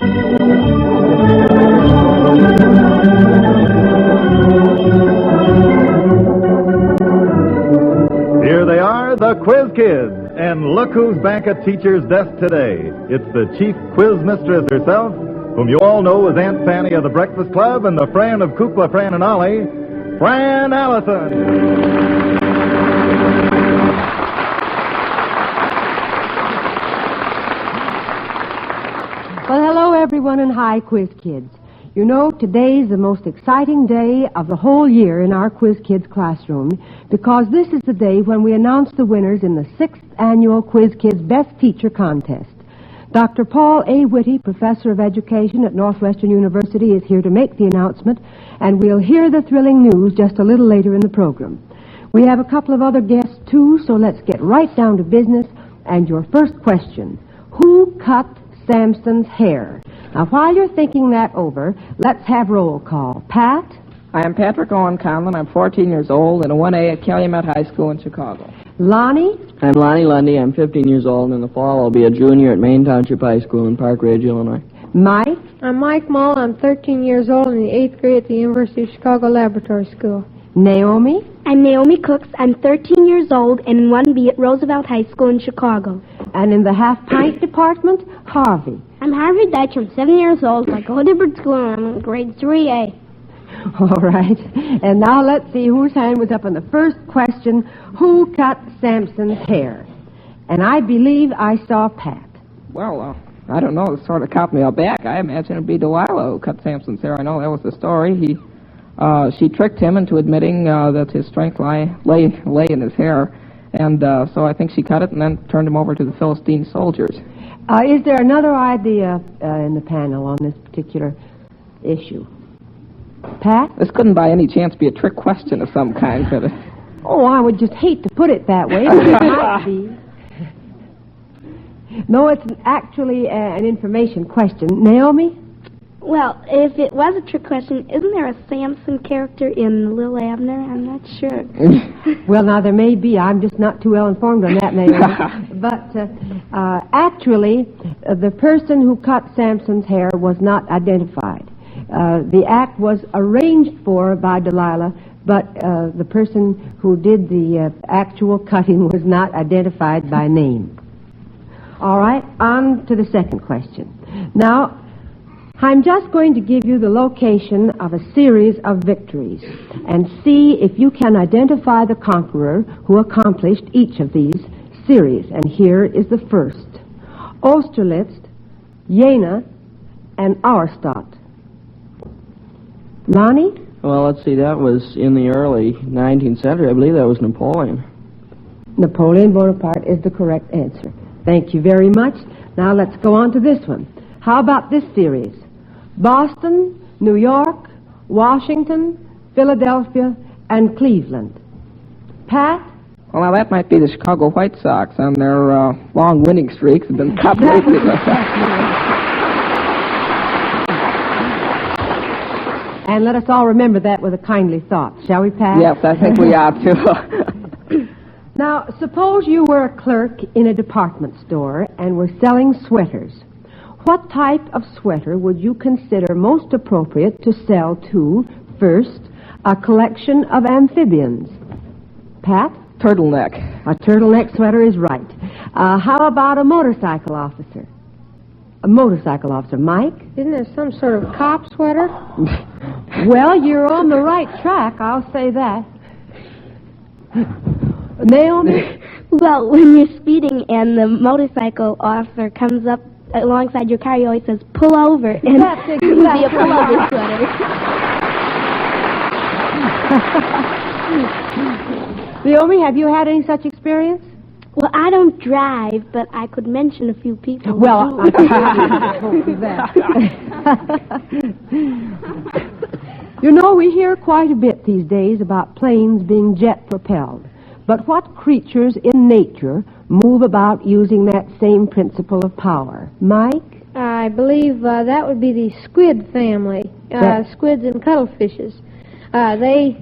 Here they are, the Quiz Kids. And look who's back at teacher's desk today. It's the chief quiz mistress herself, whom you all know as Aunt Fanny of the Breakfast Club and the friend of Kukla, Fran, and Ollie, Fran Allison. Well, hello, everyone, and hi, Quiz Kids. You know, today's the most exciting day of the whole year in our Quiz Kids classroom because this is the day when we announce the winners in the 6th Annual Quiz Kids Best Teacher Contest. Dr. Paul A. Whitty, Professor of Education at Northwestern University, is here to make the announcement, and we'll hear the thrilling news just a little later in the program. We have a couple of other guests, too, so let's get right down to business. And your first question, who cut Samson's hair? Now, while you're thinking that over, let's have roll call. Pat? I'm Patrick Owen Conlon. I'm 14 years old and a 1A at Calumet High School in Chicago. Lonnie? I'm Lonnie Lundy. I'm 15 years old, and in the fall I'll be a junior at Maine Township High School in Park Ridge, Illinois. Mike? I'm Mike Mull. I'm 13 years old in the 8th grade at the University of Chicago Laboratory School. Naomi? I'm Naomi Cooks. I'm 13 years old and in 1B at Roosevelt High School in Chicago. And in the half-pint department, Harvey. I'm Harvey Dyke. I'm 7 years old. I go to Hibbert School and I'm in grade 3A. All right. And now let's see whose hand was up on the first question. Who cut Samson's hair? And I believe I saw Pat. Well, I don't know. It sort of caught me aback. I imagine it'd be Delilah who cut Samson's hair. I know that was the story. She tricked him into admitting that his strength lay in his hair. And so I think she cut it and then turned him over to the Philistine soldiers. Is there another idea in the panel on this particular issue? Pat? This couldn't by any chance be a trick question of some kind, could it? Oh, I would just hate to put it that way, but it might be. No, it's actually an information question. Naomi? Well, if it was a trick question, isn't there a Samson character in Lil Abner? I'm not sure. Well, now, there may be. I'm just not too well informed on that, Naomi. But actually, the person who cut Samson's hair was not identified. The act was arranged for by Delilah, but the person who did the actual cutting was not identified by name. All right, on to the second question. Now, I'm just going to give you the location of a series of victories and see if you can identify the conqueror who accomplished each of these series. And here is the first. Austerlitz, Jena, and Auerstadt. Lonnie? Well, let's see. That was in the early 19th century. I believe that was Napoleon. Napoleon Bonaparte is the correct answer. Thank you very much. Now let's go on to this one. How about this series? Boston, New York, Washington, Philadelphia, and Cleveland. Pat? Well, now that might be the Chicago White Sox on their long winning streaks. Have been cut lately. And let us all remember that with a kindly thought. Shall we, Pat? Yes, I think we ought to. Now, suppose you were a clerk in a department store and were selling sweaters. What type of sweater would you consider most appropriate to sell to, first, a collection of amphibians? Pat? Turtleneck. A turtleneck sweater is right. How about a motorcycle officer? A motorcycle officer. Mike? Isn't there some sort of cop sweater? Well, you're on the right track, I'll say that. Naomi? Well, when you're speeding and the motorcycle officer comes up alongside your car, he always says, pull over. And that's exactly it would be a pullover sweater. Naomi, have you had any such experience? Well, I don't drive, but I could mention a few people. Well, who I can't do that. You know, we hear quite a bit these days about planes being jet-propelled. But what creatures in nature move about using that same principle of power? Mike? I believe that would be the squid family, squids and cuttlefishes. They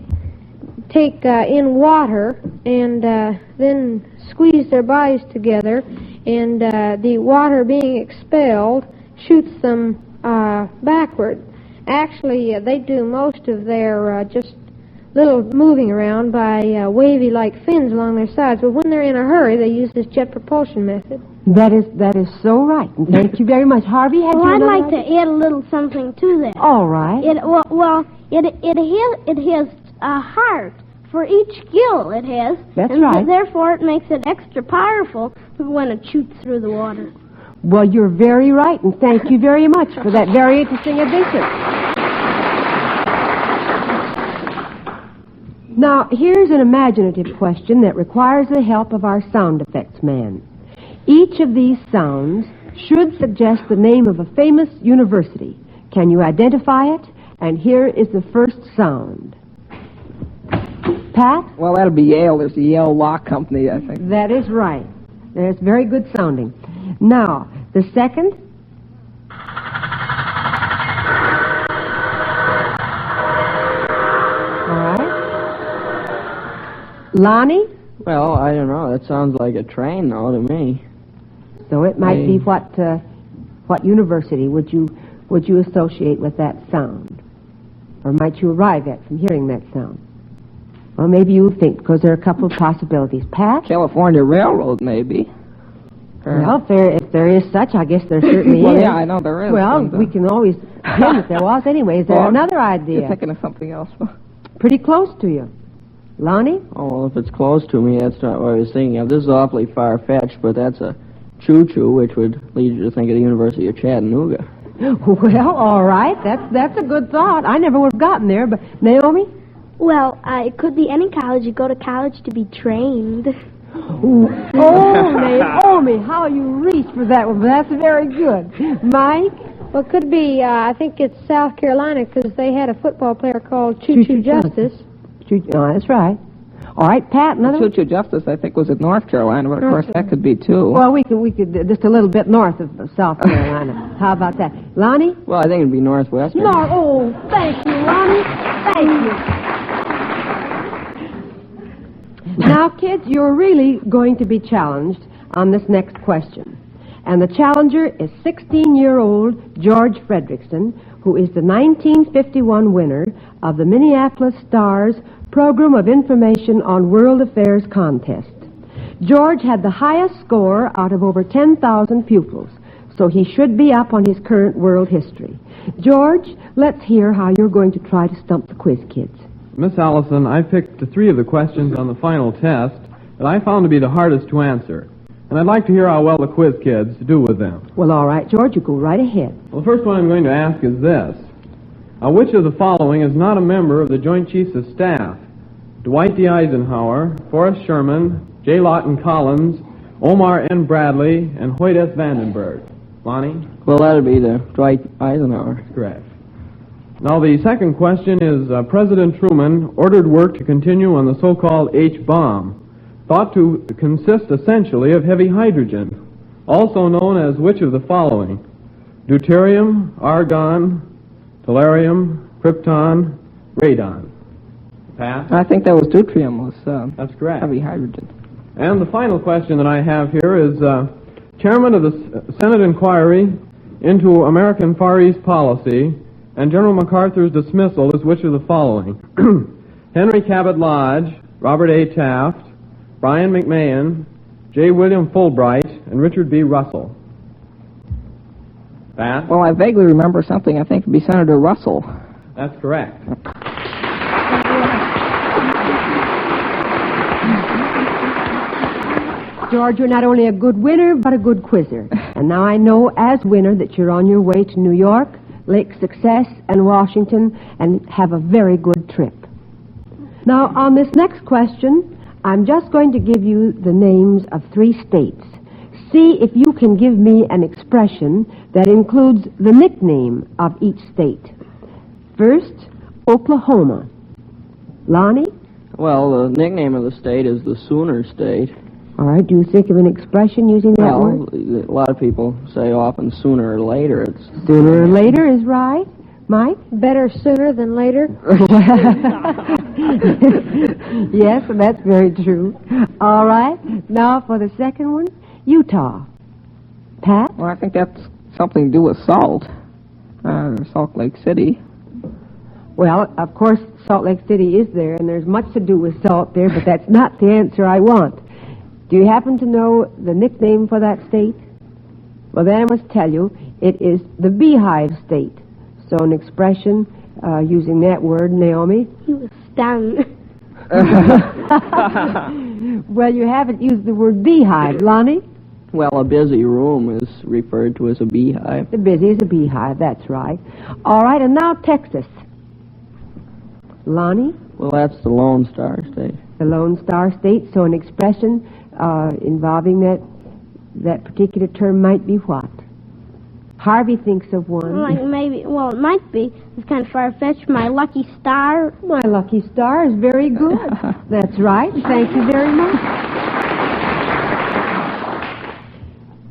take in water and then squeeze their bodies together, and the water being expelled shoots them backward. Actually, they do most of their just little moving around by wavy-like fins along their sides, but when they're in a hurry, they use this jet propulsion method. That is so right. And thank you very much. Harvey, had you I'd another like to add a little something to that. All right. It has a heart for each gill. It has. That's and right. Therefore, it makes it extra powerful when it shoots through the water. Well, you're very right, and thank you very much for that very interesting addition. Now, here's an imaginative question that requires the help of our sound effects man. Each of these sounds should suggest the name of a famous university. Can you identify it? And here is the first sound. Pat? Well, that'll be Yale. There's the Yale Law Company, I think. That is right. That's very good sounding. Now, the second. All right. Lonnie? Well, I don't know. That sounds like a train, though, to me. So it might be what university would you associate with that sound? Or might you arrive at from hearing that sound? Well, maybe you think, because there are a couple of possibilities. Pat? California Railroad, maybe. Well, if there is such, I guess there certainly Well, is. yeah, I know there is. Well, and, we can always pretend that there was anyway. Is there another idea? You're thinking of something else. Pretty close to you. Lonnie? Oh, well, if it's close to me, that's not what I was thinking of. This is awfully far-fetched, but that's a choo-choo, which would lead you to think of the University of Chattanooga. Well, all right. That's a good thought. I never would have gotten there, but Naomi? Well, it could be any college. You go to college to be trained. Oh, Naomi, how you reached for that one. That's very good. Mike? Well, it could be, I think it's South Carolina, because they had a football player called Choo-Choo Justice. Oh, that's right. All right, Pat, another one? Choo-Choo Justice, I think, was in North Carolina, but of course that could be too. Well, we could just a little bit north of South Carolina. How about that? Lonnie? Well, I think it'd be Northwestern. Oh, thank you, Lonnie. Thank you. Now, kids, you're really going to be challenged on this next question. And the challenger is 16-year-old George Fredrickson, who is the 1951 winner of the Minneapolis Star's Program of Information on World Affairs contest. George had the highest score out of over 10,000 pupils, so he should be up on his current world history. George, let's hear how you're going to try to stump the quiz kids. Miss Allison, I picked 3 of the questions on the final test that I found to be the hardest to answer. And I'd like to hear how well the quiz kids do with them. Well, all right, George, you go right ahead. Well, the first one I'm going to ask is this. Which of the following is not a member of the Joint Chiefs of Staff? Dwight D. Eisenhower, Forrest Sherman, J. Lawton Collins, Omar N. Bradley, and Hoyt S. Vandenberg. Lonnie? Well, that'd be the Dwight Eisenhower. Correct. Now, the second question is, President Truman ordered work to continue on the so-called H-bomb, thought to consist essentially of heavy hydrogen, also known as which of the following? Deuterium, argon, tellurium, krypton, radon. Pass? I think that was deuterium. That's correct. Heavy hydrogen. And the final question that I have here is, Chairman of the Senate Inquiry into American Far East Policy and General MacArthur's dismissal is which of the following? Henry Cabot Lodge, Robert A. Taft, Brian McMahon, J. William Fulbright, and Richard B. Russell. Pat? Well, I vaguely remember something. I think it would be Senator Russell. That's correct. George, you're not only a good winner, but a good quizzer. And now I know, as winner, that you're on your way to New York, Lake Success, and Washington, and have a very good trip. Now, on this next question, I'm just going to give you the names of 3 states. See if you can give me an expression that includes the nickname of each state. First, Oklahoma. Lonnie? Well, the nickname of the state is the Sooner State. All right, do you think of an expression using that word? A lot of people say often sooner or later. It's Sooner or later is right. Mike? Better sooner than later. Yes, that's very true. All right, now for the second one, Utah. Pat? Well, I think that's something to do with salt. Salt Lake City. Well, of course, Salt Lake City is there, and there's much to do with salt there, but that's not the answer I want. Do you happen to know the nickname for that state? Well, then I must tell you, it is the Beehive State. So an expression using that word, Naomi. He was stunned. Well, you haven't used the word beehive, Lonnie. Well, a busy room is referred to as a beehive. The busy is a beehive, that's right. All right, and now Texas. Lonnie? Well, that's the Lone Star State. The Lone Star State, so an expression involving that particular term might be what? Harvey thinks of one. Like maybe, well, it might be. It's kind of far-fetched. My lucky star. My lucky star is very good. That's right. Thank you very much.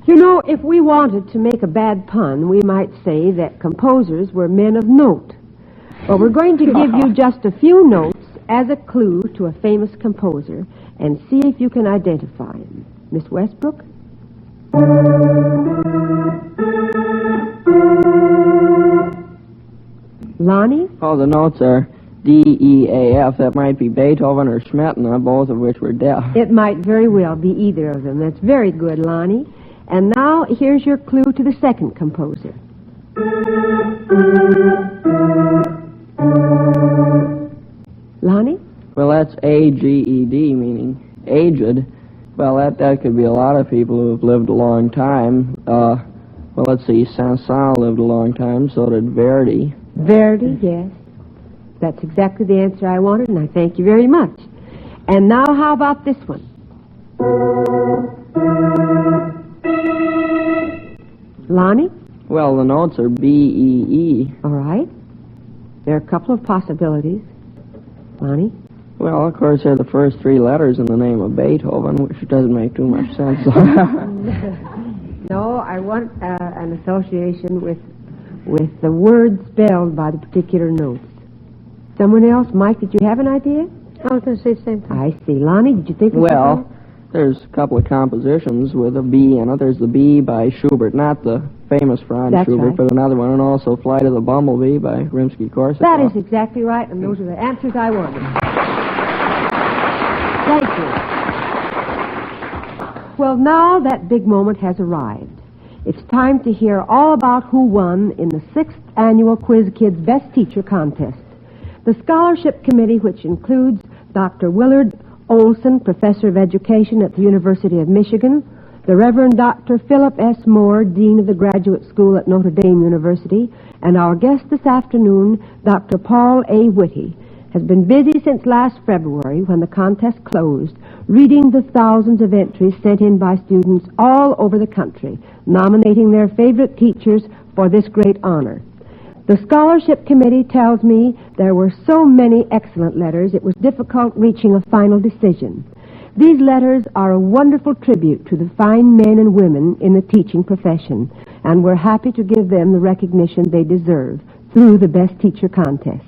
You know, if we wanted to make a bad pun, we might say that composers were men of note. But we're going to give you just a few notes as a clue to a famous composer and see if you can identify him. Miss Westbrook? Lonnie? Oh, the notes are D, E, A, F. That might be Beethoven or Smetana, both of which were deaf. It might very well be either of them. That's very good, Lonnie. And now, here's your clue to the second composer. Lonnie? Well, that's A-G-E-D, meaning aged. Well, that could be a lot of people who have lived a long time. Well, let's see, Saint-Saëns lived a long time, so did Verdi. Verdi, yes. That's exactly the answer I wanted, and I thank you very much. And now, how about this one? Lonnie? Well, the notes are B-E-E. All right. There are a couple of possibilities. Lonnie? Well, of course, they're the first three letters in the name of Beethoven, which doesn't make too much sense. No, I want an association with the word spelled by the particular notes. Someone else? Mike, did you have an idea? I was going to say the same thing. I see. Lonnie, did you think of something? Well, there's a couple of compositions with a B in it. There's the B by Schubert, not the famous Franz That's Schubert, right. but another one, and also Flight of the Bumblebee by Rimsky-Korsakov. That is exactly right, and those are the answers I wanted. Thank you. Well, now that big moment has arrived. It's time to hear all about who won in the 6th Annual Quiz Kids Best Teacher Contest. The Scholarship Committee, which includes Dr. Willard Olson, Professor of Education at the University of Michigan, the Reverend Dr. Philip S. Moore, Dean of the Graduate School at Notre Dame University, and our guest this afternoon, Dr. Paul A. Whitty, has been busy since last February when the contest closed, reading the thousands of entries sent in by students all over the country, nominating their favorite teachers for this great honor. The Scholarship Committee tells me there were so many excellent letters it was difficult reaching a final decision. These letters are a wonderful tribute to the fine men and women in the teaching profession, and we're happy to give them the recognition they deserve through the Best Teacher Contest.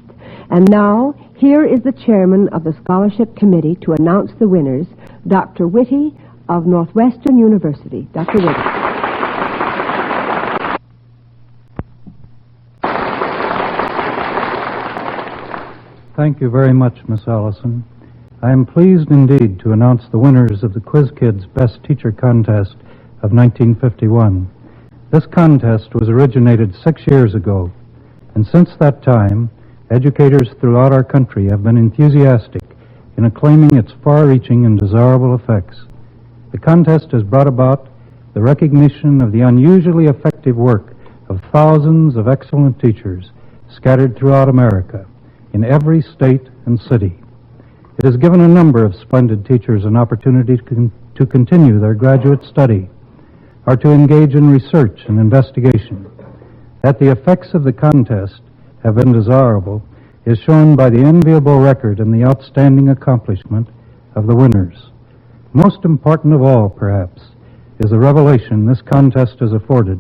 And now, here is the chairman of the Scholarship Committee to announce the winners, Dr. Whitty of Northwestern University. Dr. Whitty. Thank you very much, Miss Allison. I am pleased indeed to announce the winners of the Quiz Kids Best Teacher Contest of 1951. This contest was originated 6 years ago, and since that time, educators throughout our country have been enthusiastic in acclaiming its far-reaching and desirable effects. The contest has brought about the recognition of the unusually effective work of thousands of excellent teachers scattered throughout America, in every state and city. It has given a number of splendid teachers an opportunity to continue their graduate study or to engage in research and investigation. That the effects of the contest have been desirable is shown by the enviable record and the outstanding accomplishment of the winners. Most important of all, perhaps, is the revelation this contest has afforded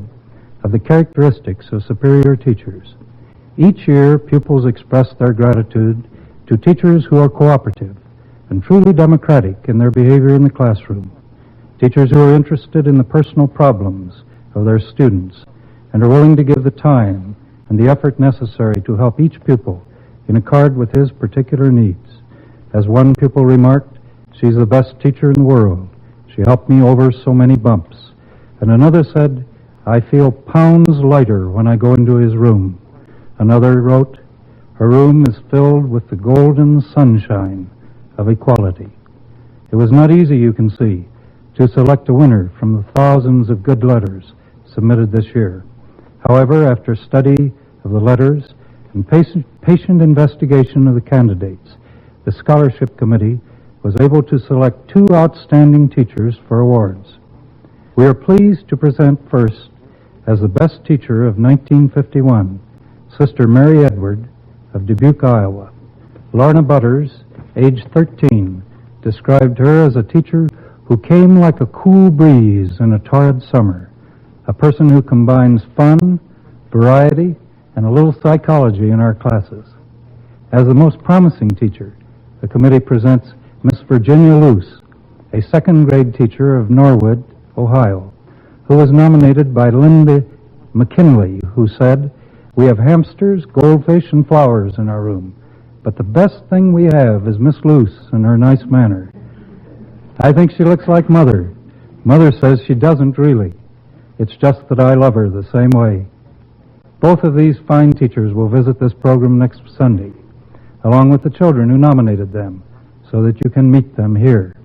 of the characteristics of superior teachers. Each year, pupils express their gratitude to teachers who are cooperative and truly democratic in their behavior in the classroom, teachers who are interested in the personal problems of their students, and are willing to give the time and the effort necessary to help each pupil in accord with his particular needs. As one pupil remarked, "She's the best teacher in the world. She helped me over so many bumps." And another said, "I feel pounds lighter when I go into his room." Another wrote, "Her room is filled with the golden sunshine of equality." It was not easy, you can see, to select a winner from the thousands of good letters submitted this year. However, after study of the letters and patient investigation of the candidates, the Scholarship Committee was able to select 2 outstanding teachers for awards. We are pleased to present first, as the best teacher of 1951, Sister Mary Edward of Dubuque, Iowa. Lorna Butters, age 13, described her as a teacher who came like a cool breeze in a torrid summer, a person who combines fun, variety, and a little psychology in our classes. As the most promising teacher, the committee presents Miss Virginia Luce, a second-grade teacher of Norwood, Ohio, who was nominated by Linda McKinley, who said, "We have hamsters, goldfish, and flowers in our room, but the best thing we have is Miss Luce and her nice manner. I think she looks like Mother. Mother says she doesn't really. It's just that I love her the same way." Both of these fine teachers will visit this program next Sunday, along with the children who nominated them, so that you can meet them here.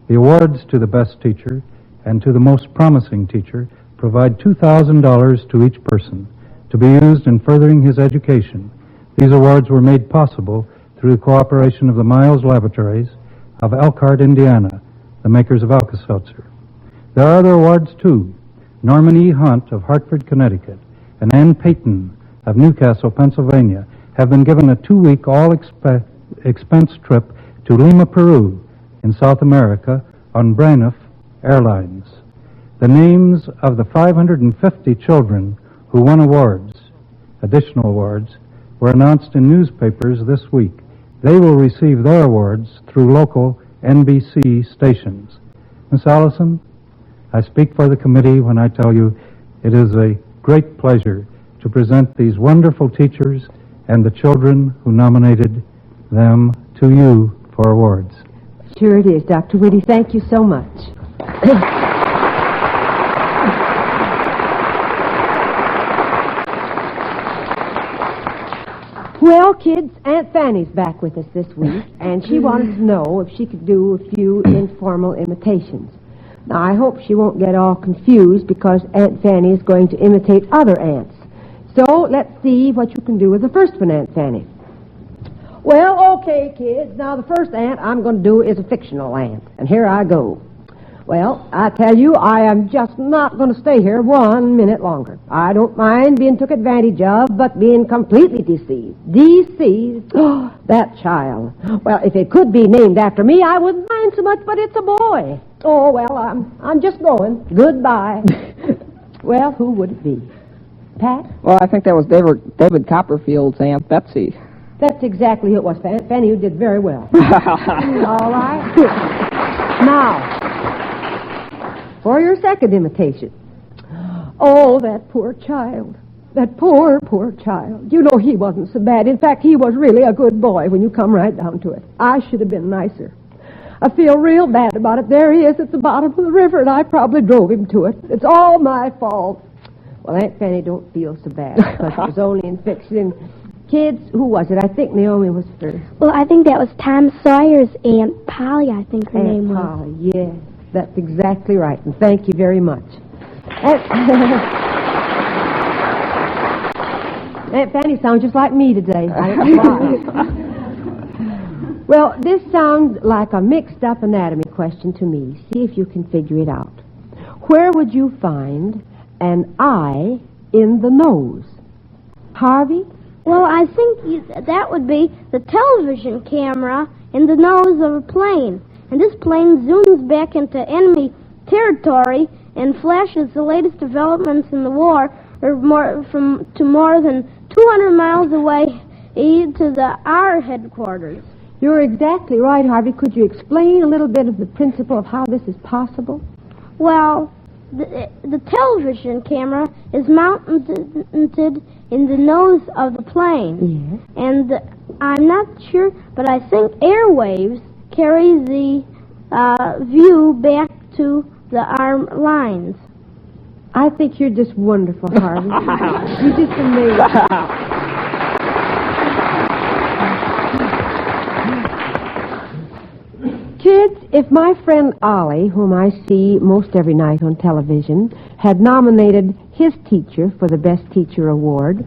The awards to the best teacher and to the most promising teacher provide $2,000 to each person to be used in furthering his education. These awards were made possible through the cooperation of the Miles Laboratories of Elkhart, Indiana, the makers of Alka-Seltzer. There are other awards, too. Norman E. Hunt of Hartford, Connecticut, and Ann Payton of Newcastle, Pennsylvania, have been given a 2-week all-expense trip to Lima, Peru, in South America, on Braniff Airlines. The names of the 550 children who won awards, additional awards, were announced in newspapers this week. They will receive their awards through local NBC stations. Miss Allison, I speak for the committee when I tell you it is a great pleasure to present these wonderful teachers and the children who nominated them to you for awards. Sure it is, Dr. Whitty. Thank you so much. Well, kids, Aunt Fanny's back with us this week, and she wanted to know if she could do a few informal imitations. Now, I hope she won't get all confused because Aunt Fanny is going to imitate other aunts. So, let's see what you can do with the first one, Aunt Fanny. Well, okay, kids. Now, the first aunt I'm going to do is a fictional aunt, and here I go. Well, I tell you, I am just not going to stay here 1 minute longer. I don't mind being took advantage of, but being completely deceived. Deceived? Oh, that child. Well, if it could be named after me, I wouldn't mind so much, but it's a boy. Oh, well, I'm just going. Goodbye. Well, who would it be? Pat? Well, I think that was David Copperfield's Aunt Betsy. That's exactly who it was, Fanny. You did very well. All right. Now, for your second imitation. Oh, that poor child. That poor, poor child. You know, he wasn't so bad. In fact, he was really a good boy when you come right down to it. I should have been nicer. I feel real bad about it. There he is at the bottom of the river, and I probably drove him to it. It's all my fault. Well, Aunt Fanny, don't feel so bad because it was only in fiction. Kids, who was it? I think Naomi was first. Well, I think that was Tom Sawyer's Aunt Polly, I think her name was. Aunt Polly, yes. That's exactly right, and thank you very much. Aunt Fanny sounds just like me today. I don't know why. Well, this sounds like a mixed-up anatomy question to me. See if you can figure it out. Where would you find an eye in the nose? Harvey? Well, I think that would be the television camera in the nose of a plane. And this plane zooms back into enemy territory and flashes the latest developments in the war or more than 200 miles away to our headquarters. You're exactly right, Harvey. Could you explain a little bit of the principle of how this is possible? Well, the television camera is mounted in the nose of the plane. Yes. And I'm not sure, but I think airwaves carry the view back to the arm lines. I think you're just wonderful, Harvey. You're just amazing. Kids, if my friend Ollie, whom I see most every night on television, had nominated his teacher for the Best Teacher Award,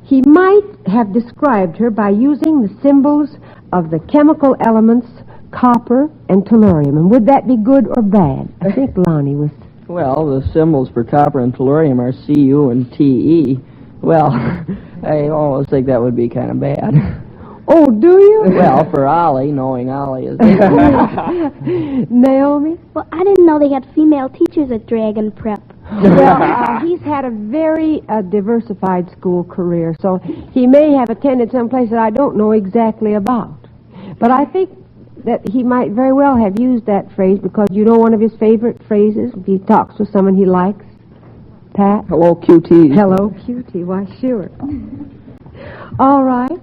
he might have described her by using the symbols of the chemical elements copper and tellurium. And would that be good or bad? I think Lonnie was... Well, the symbols for copper and tellurium are Cu and Te. Well, I almost think that would be kind of bad. Oh, do you? Well, for Ollie, knowing Ollie is... Naomi? Well, I didn't know they had female teachers at Dragon Prep. Well, he's had a very diversified school career, so he may have attended some place that I don't know exactly about. But I think that he might very well have used that phrase because you know one of his favorite phrases if he talks with someone he likes? Pat? Hello, QT. Hello, cutie. Why, sure. All right.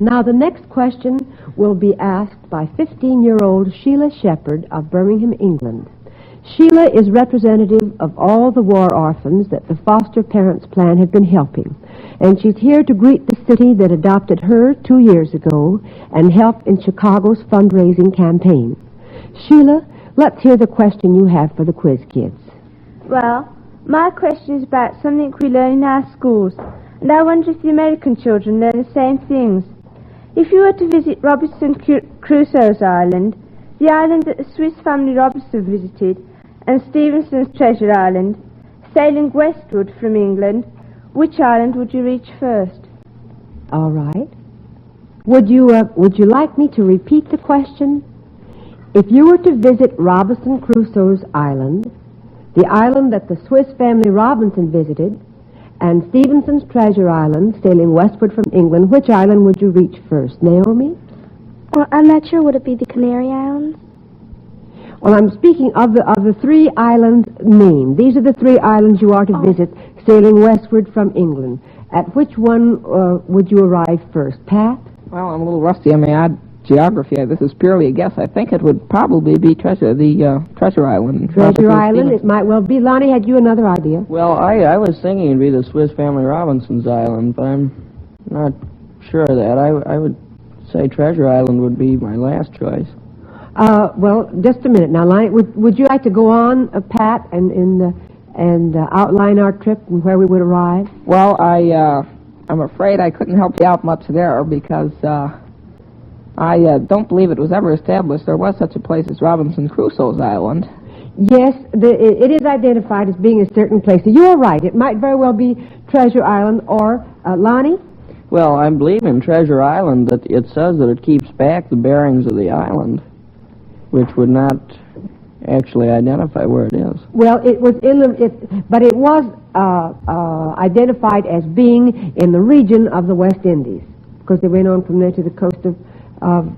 Now, the next question will be asked by 15-year-old Sheila Shepherd of Birmingham, England. Sheila is representative of all the war orphans that the Foster Parents Plan have been helping, and she's here to greet the city that adopted her 2 years ago and help in Chicago's fundraising campaign. Sheila, let's hear the question you have for the Quiz Kids. Well, my question is about something we learn in our schools, and I wonder if the American children learn the same things. If you were to visit Robinson Crusoe's Island, the island that the Swiss family Robinson visited, and Stevenson's Treasure Island, sailing westward from England, which island would you reach first? All right. Would you like me to repeat the question? If you were to visit Robinson Crusoe's Island, the island that the Swiss family Robinson visited, and Stevenson's Treasure Island, sailing westward from England, which island would you reach first? Naomi? Well, I'm not sure. Would it be the Canary Islands? Well, I'm speaking of the three islands named. These are the three islands you are to visit, sailing westward from England. At which one would you arrive first? Pat? Well, I'm a little rusty on my geography. This is purely a guess. I think it would probably be Treasure Island. Treasure Island. It might well be. Lonnie, had you another idea? Well, I was thinking it'd be the Swiss family Robinson's Island, but I'm not sure of that. I would say Treasure Island would be my last choice. Well, just a minute now, Lonnie. Would you like to go on, Pat, and outline our trip and where we would arrive? Well, I'm afraid I couldn't help you out much there because I don't believe it was ever established there was such a place as Robinson Crusoe's Island. Yes, it is identified as being a certain place. So you're right. It might very well be Treasure Island or Lonnie? Well, I believe in Treasure Island that it says that it keeps back the bearings of the island, which would not actually identify where it is. Well, it was but it was identified as being in the region of the West Indies, because they went on from there to the coast of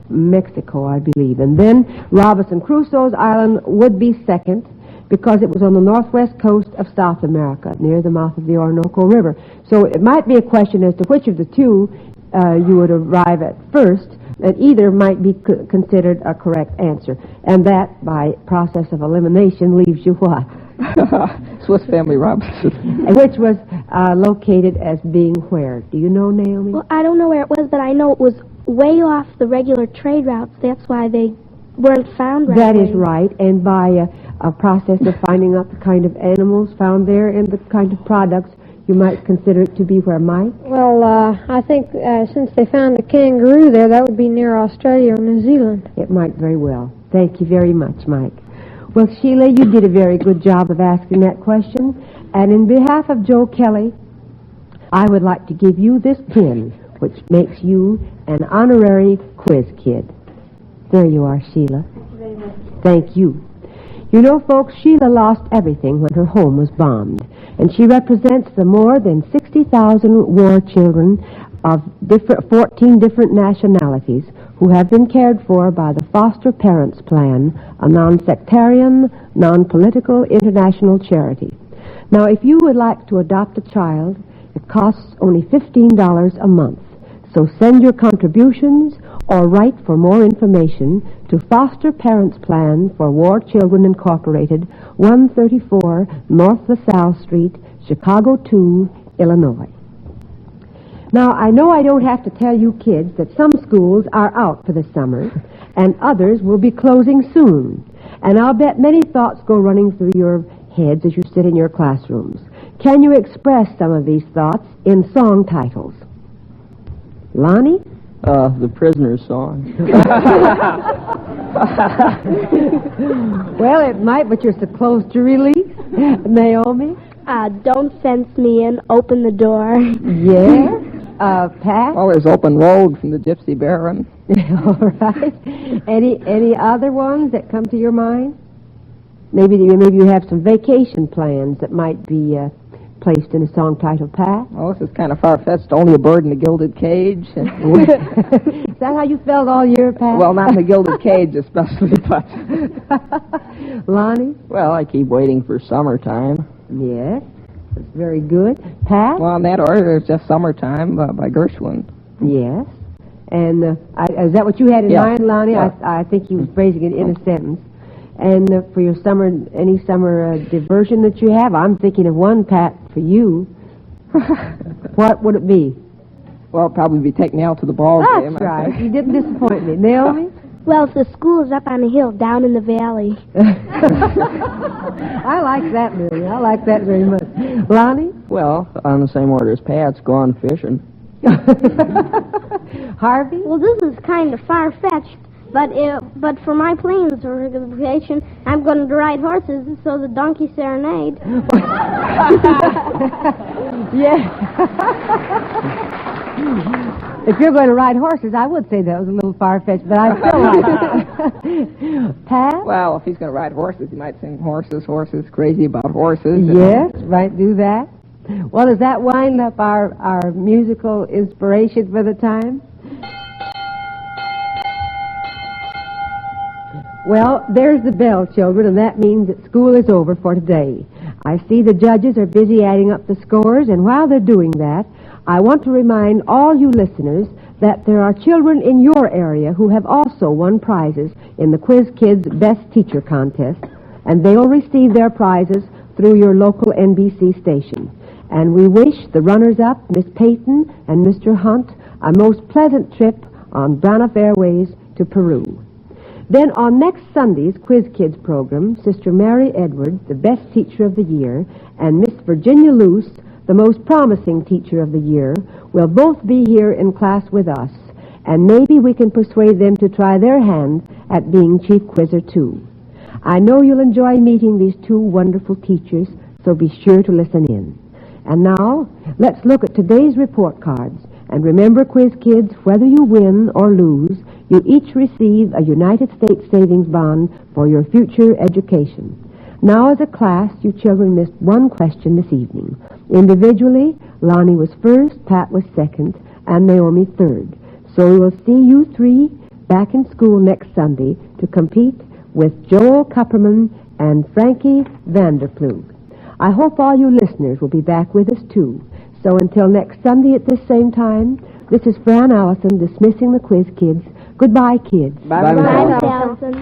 Mexico, I believe. And then Robinson Crusoe's Island would be second, because it was on the northwest coast of South America, near the mouth of the Orinoco River. So it might be a question as to which of the two you would arrive at first, and either might be considered a correct answer. And that, by process of elimination, leaves you what? Swiss family Robinson. Which was located as being where? Do you know, Naomi? Well, I don't know where it was, but I know it was way off the regular trade routes. That's why they weren't found right That away. is right, and by a process of finding out the kind of animals found there and the kind of products, you might consider it to be where, Mike? Well, I think since they found the kangaroo there, that would be near Australia or New Zealand. It might very well. Thank you very much, Mike. Well, Sheila, you did a very good job of asking that question. And in behalf of Joe Kelly, I would like to give you this pin, which makes you an honorary quiz kid. There you are, Sheila. Thank you very much. Thank you. You know, folks, Sheila lost everything when her home was bombed, and she represents the more than 60,000 war children of 14 different nationalities who have been cared for by the Foster Parents Plan, a non-sectarian, non-political international charity. Now, if you would like to adopt a child, it costs only $15 a month. So send your contributions or write for more information to Foster Parents Plan for War Children Incorporated, 134 North LaSalle Street, Chicago 2, Illinois. Now, I know I don't have to tell you kids that some schools are out for the summer and others will be closing soon. And I'll bet many thoughts go running through your heads as you sit in your classrooms. Can you express some of these thoughts in song titles? Lonnie? The Prisoner's Song. Well, it might, but you're so close to release. Naomi? Don't fence me in, open the door. Yes. Pat? Well, there's Open Road from the Gypsy Baron. All right. Any other ones that come to your mind? Maybe you have some vacation plans that might be placed in a song title, Pat. Oh, this is kind of far-fetched. Only a Bird in a Gilded Cage. Is that how you felt all year, Pat? Well, not in the Gilded Cage especially, but... Lonnie? Well, I keep waiting for summertime. Yes, that's very good. Pat? Well, in that order, there's just Summertime by Gershwin. Yes. And is that what you had in mind, Lonnie? Yeah. I think you was phrasing it in a sentence. And for your any summer diversion that you have, I'm thinking of one, Pat, for you. What would it be? Well, it'll probably be Take Me Out to the Ball Game. That's right. You didn't disappoint me. Naomi? Well, if the school is up on a hill down in the valley. I like that, Mary. I like that very much. Lonnie? Well, on the same order as Pat's, Gone Fishing. Harvey? Well, this is kind of far-fetched, but for my plains organization, I'm going to ride horses, so the donkey serenade. Yeah. If you're going to ride horses, I would say that was a little far-fetched, but I still like it. Pat? Well, if he's going to ride horses, he might sing Horses, Horses, Crazy About Horses. Yes, right, do that. Well, does that wind up our musical inspiration for the time? Well, there's the bell, children, and that means that school is over for today. I see the judges are busy adding up the scores, and while they're doing that, I want to remind all you listeners that there are children in your area who have also won prizes in the Quiz Kids Best Teacher Contest, and they will receive their prizes through your local NBC station. And we wish the runners-up, Miss Payton and Mr. Hunt, a most pleasant trip on Braniff Airways to Peru. Then on next Sunday's Quiz Kids program, Sister Mary Edwards, the best teacher of the year, and Miss Virginia Luce, the most promising teacher of the year, will both be here in class with us, and maybe we can persuade them to try their hand at being Chief Quizzer too. I know you'll enjoy meeting these two wonderful teachers, so be sure to listen in. And now, let's look at today's report cards. And remember, Quiz Kids, whether you win or lose, you each receive a United States savings bond for your future education. Now, as a class, you children missed one question this evening. Individually, Lonnie was first, Pat was second, and Naomi third. So we will see you three back in school next Sunday to compete with Joel Kupperman and Frankie Vanderplug. I hope all you listeners will be back with us, too. So until next Sunday at this same time, this is Fran Allison dismissing the Quiz Kids. Goodbye, kids. Bye, Bye, Allison.